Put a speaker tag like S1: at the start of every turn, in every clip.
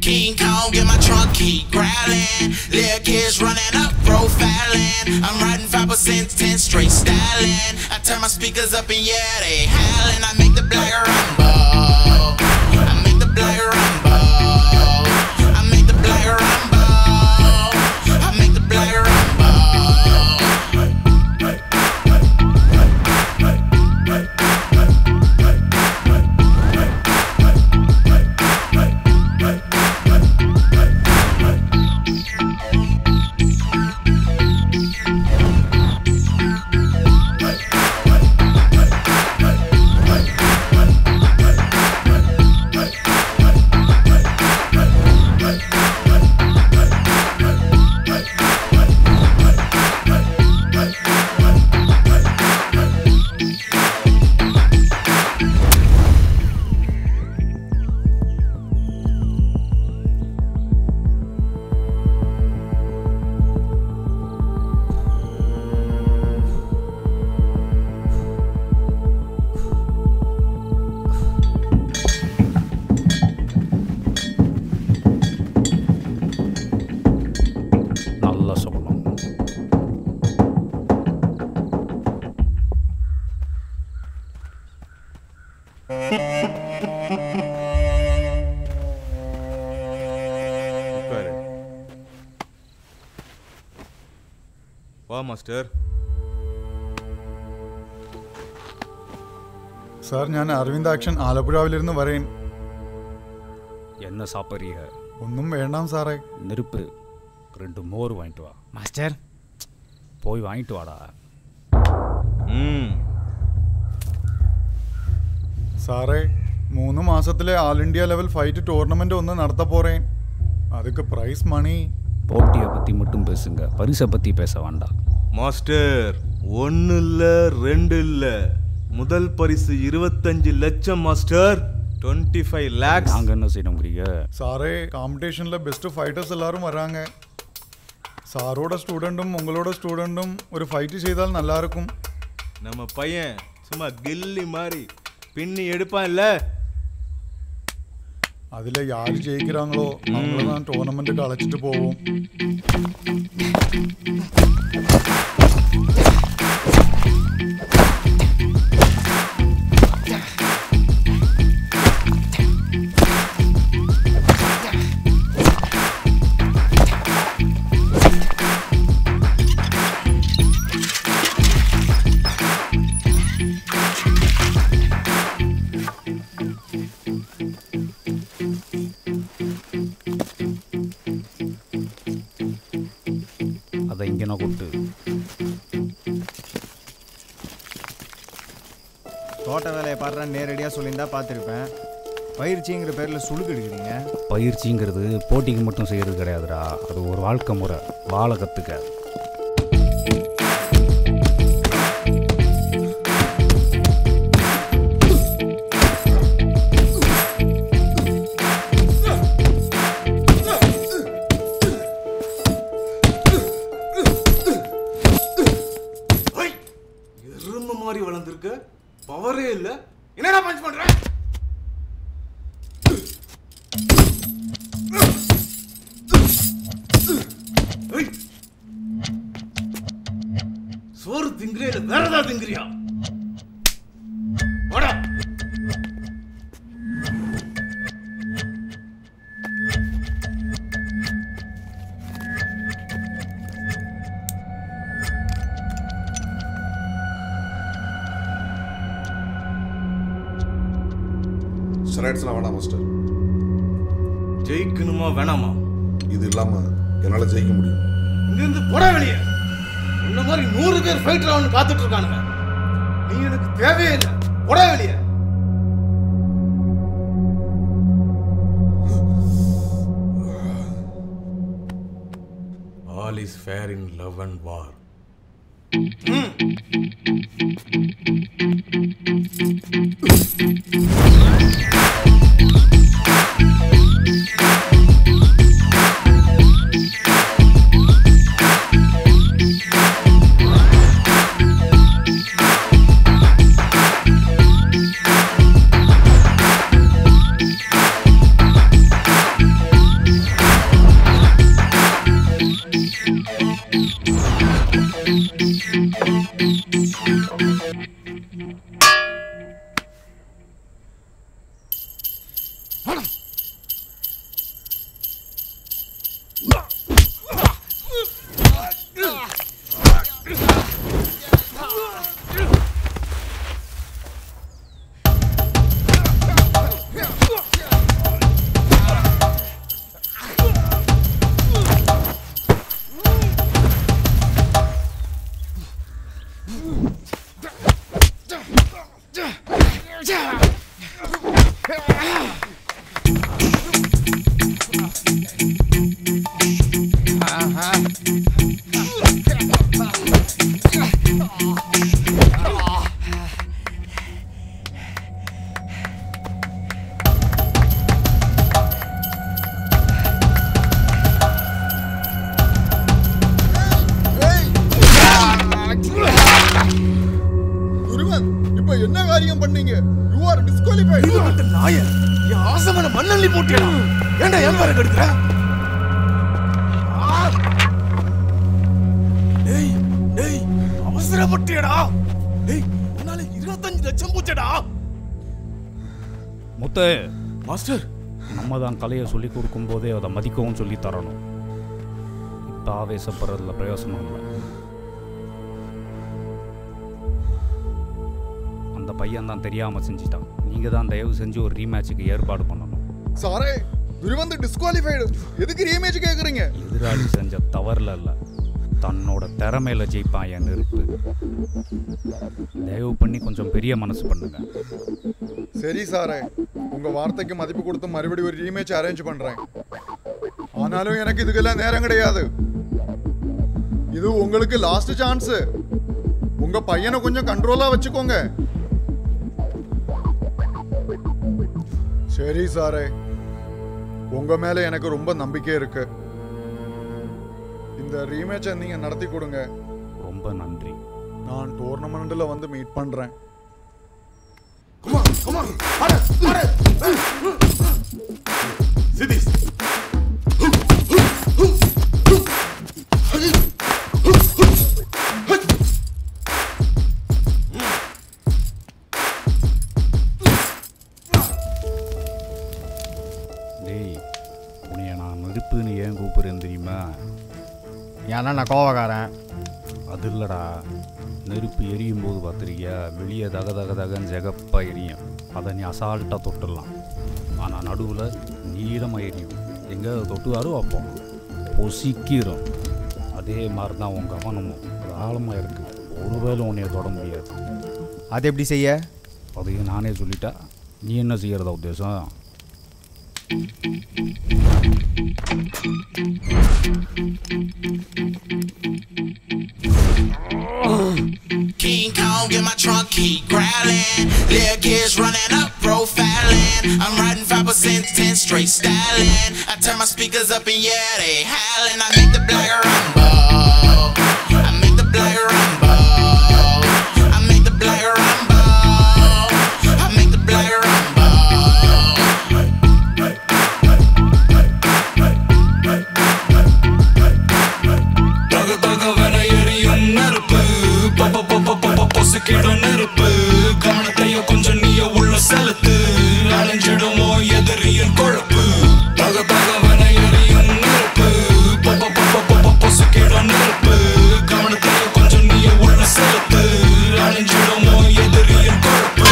S1: King Kong in my trunk, keep growling. Little kids running up, profiling. I'm riding 5%, 10 straight styling. I turn my speakers up and yeah, they howling. I make the black rumble. I make the black rumble. I make the black rumble. I make the black rumble.
S2: வா master.
S3: Sir ഞാൻ അരവിന്ദാക്ഷൻ ആലപ്പുഴാവിലിരുന്ന് വരേൻ.
S4: என்ன சாப்பிட்றீங்க?
S3: ഒന്നും വേണ്ടാം സാറേ.
S4: நெருப்பு 2 மோர் வாங்கிட்டு வா. Master போய் வாங்கிட்டு வாடா.
S3: സാറേ 3 മാസത്തിലെ ആൾ ഇന്ത്യ ലെവൽ ഫൈറ്റ് ടൂർണമെന്റ് ഒന്ന് നടത്ത പോறேன். அதுக்கு பிரைஸ் மணி.
S4: போட்டியை பற்றி மட்டும் பேசுங்க, பரிசை பற்றி பேச வேண்டாம்.
S2: மாஸ்டர் 1 இல்ல 2 இல்ல, முதல் பரிசு 25 லட்சம் மாஸ்டர். 25 lakhs.
S4: நாங்கள் என்ன செய்யணும் புரிய?
S3: സാറേ காம்படிஷனில் பெஸ்ட் ஃபைட்டர்ஸ் எல்லாரும் வராங்க. சாரோட ஸ்டூடெண்ட்டும் உங்களோட ஸ்டூடெண்ட்டும் ஒரு ஃபைட்டு செய்தால் நல்லா இருக்கும்.
S2: நம்ம பையன் சும்மா கில்லி மாதிரி பின்னி எடுப்பான் இல்ல?
S3: அதில் யார் ஜெயிக்கிறாங்களோ அவங்கள தான் டோர்னமெண்ட்டுக்கு அழைச்சிட்டு போவோம்.
S4: அதை இங்கே நான் கொட்டு.
S5: தோட்ட வேலையை பாடுறான்னு நேரடியாக சொல்லியிருந்தா பார்த்துருப்பேன். பயிற்சிங்கிற பேரில் சுழுக்கு எடுக்கிறீங்க.
S4: பயிற்சிங்கிறது போட்டிக்கு மட்டும் செய்கிறது கிடையாதுடா, அது ஒரு வாழ்க்கை முறை. வாழ கற்றுக்க.
S2: மாதிரி வளர்ந்துருக்கு, பவரே இல்ல. என்னடா பஞ்ச் பண்ற? சோறு திங்கிறியா இல்ல வேற ஏதாவது திங்கிறியா? வாடா.
S6: ஸ்டெராய்ட்ஸ்லாம் வேணாம் மாஸ்டர்.
S2: ஜெயிக்கணுமா வேணாமா?
S6: இது இல்லாம என்னால ஜெயிக்க முடியும்.
S2: இங்கிருந்து போட வெளியே. இந்த மாதிரி 100 பேர் ஃபைட்டர் ஆகணும்னு காத்துட்டு இருக்கானுங்க. நீ எனக்கு தேவையே இல்லை. போட வெளியே. All is fair in love and war.
S7: என்ன காரியம் பண்ணீங்க? You are disqualified.
S2: இது வந்து நாய என் ஆசமான மண்ணள்ளி போட்டியடா. ஏன்டா என் பேரை கெடுக்குற? டேய் டேய் அவசரப்பட்டியடா. டேய் உன்னால 25 லட்சம் போச்சடா.
S4: முத்து
S2: மாஸ்டர்
S4: நம்ம தான் கலையை சொல்லி கொடுக்கும் போதே அதை மதிக்கவும் சொல்லி தரணும். இப்போ ஆவேசப்படுறதுல பிரயோசனம் இல்லை. அந்த பையன் தான் தெரியாமல் செஞ்சிட்டான். நீங்கள் தான் தயவு செஞ்சு ஒரு ரீமேட்சுக்கு ஏற்பாடு பண்ணணும்.
S7: சாரே வந்து டிஸ்குவாலிஃபைடு. எதுக்கு ரீமேட்ச் கேக்குறீங்க?
S4: எதிராளி செஞ்ச தவறுல இல்லை, தன்னோட திறமையில ஜெயிப்பான் என் நெருப்பு. தயவு பண்ணி கொஞ்சம் பெரிய மனசு பண்ணுங்க.
S7: சரி சாரே, உங்க வார்த்தைக்கு மதிப்பு கொடுத்து மறுபடியும் ஒரு ரீமேட்ச் அரேஞ்ச் பண்றேன். ஆனாலும் எனக்கு இதுக்கெல்லாம் நேரம் கிடையாது. இது உங்களுக்கு லாஸ்ட் சான்ஸ். உங்க பையனை கொஞ்சம் கண்ட்ரோலா வச்சுக்கோங்க. சரி சாரே, உங்க மேல எனக்கு ரொம்ப நம்பிக்கை இருக்கு. இந்த ரீமேட்சை நீங்க நடத்தி கொடுங்க.
S4: ரொம்ப நன்றி.
S7: நான் டோர்னமெண்ட்ல வந்து மீட் பண்றேன்.
S2: Come on. See this.
S4: டேய், உன்னைய நான் நெருப்புன்னு ஏன் கூப்பிடுறேன் தெரியுமா?
S5: ஏன்னா நான் கோவக்காரன்.
S4: அது இல்லைடா, நெருப்பு எரியும் போது பார்த்துருக்கியா, வெளியே தக தக தகன்னு ஜெகப்பாக எரியும். அதை நீ அசால்ட்டாக தொட்டுடலாம். ஆனால் நடுவில் நீளமாக எரியும். எங்கே தொட்டுவாரோ அப்போ பொசிக்கிறோம். அதே மாதிரி தான் உன் கவனமும் அது ஆழமாக இருக்குது. ஒருவேளை உன்னைய தொட முடியாது.
S5: அது எப்படி செய்ய?
S4: அதையும் நானே சொல்லிட்டா நீ என்ன செய்கிறதா உத்தேசம்?
S1: King Kong in my trunk, keep growling. Little kids running up, profiling. I'm riding 5% 10 straight styling. I turn my speakers up and yeah, they howling. I make the black rumble. I make the black rumble. I make the black rumble. I make the black rumble. பொசுக்கிடும் நெருப்பு கவனத்தையோ கொஞ்சம் நீய உள்ள செலுத்து. அலைஞ்சிடுமோ எதிரியின் கொழுப்பு. தக தகவன எரியும் நெருப்பு. பொசுக்கிடும் நெருப்பு கவனத்தையோ கொஞ்சம் நீய உள்ள செலுத்து. அலைஞ்சிடுமோ எதிரியின் கொழுப்பு.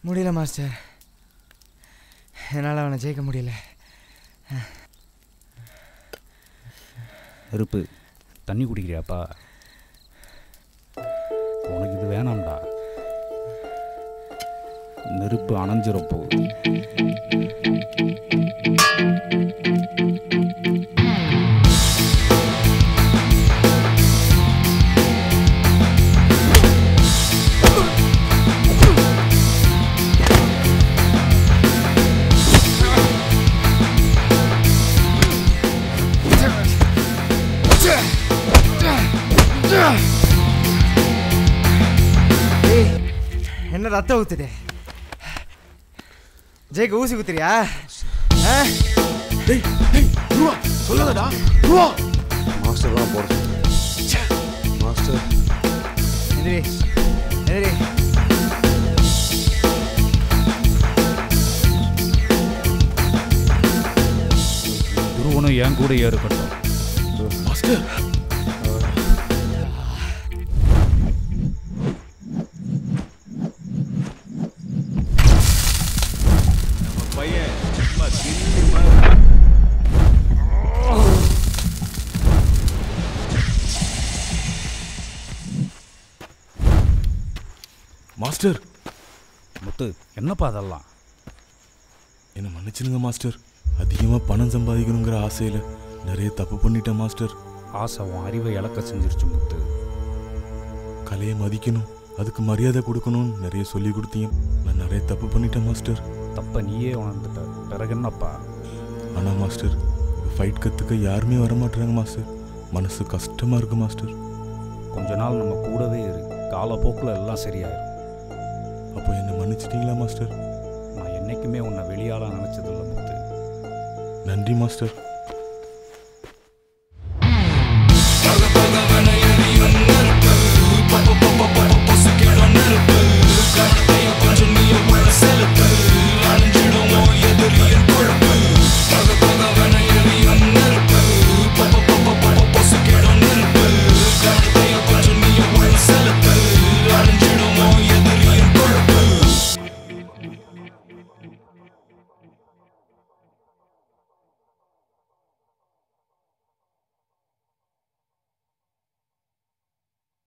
S5: முடியல மாஸ்டர், என்னால் அவனை ஜெயிக்க முடியல.
S4: நெருப்பு தண்ணி குடிக்கிறியாப்பா? உனக்கு இது வேணாம்டா. நெருப்பு அணைஞ்சிடப்போ.
S5: என்ன ரத்தம் ஊத்துது? ஜெயிக்க ஊசி குத்துறியா?
S2: சொல்லாதடா.
S8: மாஸ்டர்லாம் போகிறேன். மாஸ்டர்
S5: எதிரி எதிரி
S4: துருவனும் என் கூட இருக்கட்டும்.
S2: Master
S9: master.
S4: முத்து, என்னப்பா அதெல்லாம்?
S9: என்னை மன்னிச்சிருங்க மாஸ்டர். அதிகமாக பணம் சம்பாதிக்கணுங்கிற ஆசையில் நிறைய தப்பு பண்ணிட்டேன் மாஸ்டர்.
S4: ஆசை உன் அறிவை இழக்க செஞ்சிருச்சு முத்து.
S9: கலையை மதிக்கணும், அதுக்கு மரியாதை கொடுக்கணும்னு நிறைய சொல்லி கொடுத்தீங்க. நான் நிறைய தப்பு பண்ணிட்டேன் மாஸ்டர்.
S4: தப்ப நீயே உணர்ந்துட்ட, பிறகு என்னப்பா?
S9: ஆனால் மாஸ்டர், ஃபைட் கற்றுக்க யாருமே வரமாட்டுறாங்க மாஸ்டர். மனசு கஷ்டமாக இருக்குது மாஸ்டர்.
S4: கொஞ்ச நாள் நம்ம கூடவே இரு, காலப்போக்கில் எல்லாம் சரியாயிடும்.
S9: அப்போ என்னை மன்னிச்சிட்டிங்களா மாஸ்டர்?
S4: நான் என்றைக்குமே உன்னை வெளியாளாக நினச்சதில்லை முத்து.
S9: நன்றி மாஸ்டர்.